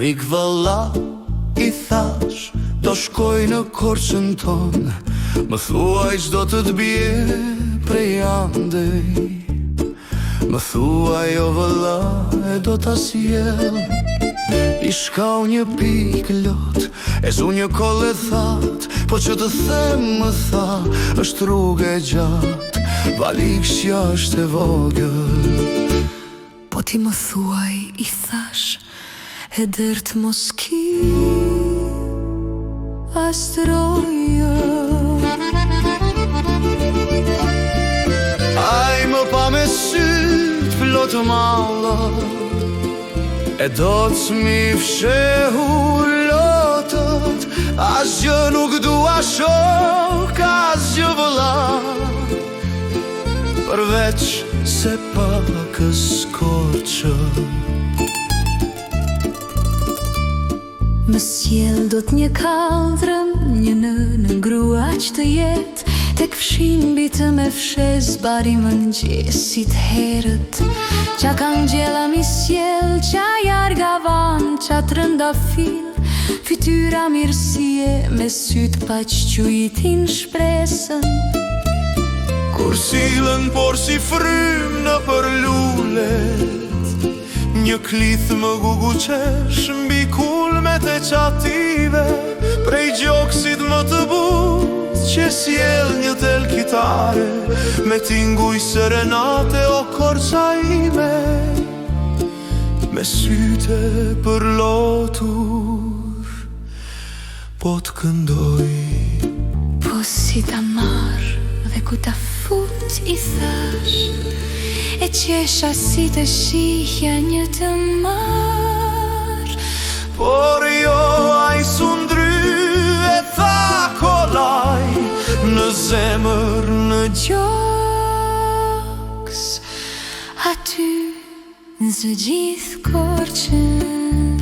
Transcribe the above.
ik valla, i thash, do shkoj në Korçën ton. Më thuaj çdo të t'bje prej andej. Më thuaj o valla, e do t'a sjell. I shkau një pikë lot, e zu një koll e that, po që të them më tha, është rrugë e gjatë, Valikshja është e vogël. Po ti më thuaj, i thash, e dërt mos ki astroja. Aj më pa me syt plot malla, e do t'mi fshehu lotët, asgjë nuk dua shok, asgjë vëlla, përveç se pakës Korçë. Më sjell do t'një kaldrëm, një nënë grua që të jetë, tek fshimbi të me fshes bari mëngjesit herët. Qa kanë gjela mi sjell, qa jargavan, qa trëndafil, fytyra mirësie me syt pa qujtin shpresën. Kur silën por si frym në për lulet, një klith më guguqesh mbi kulmet e qative, prej gjoksit më të but që sjell një tel kitare, me tinguj serenate o Korça ime, me syte për lotur, po t'këndoj. Po si ta marr dhe ku ta fut i thash, e qesha si të shihja një të marr. Por jo aj sundry e tha kolaj, në zemër në gjoks, aty zë gjithë Korçën.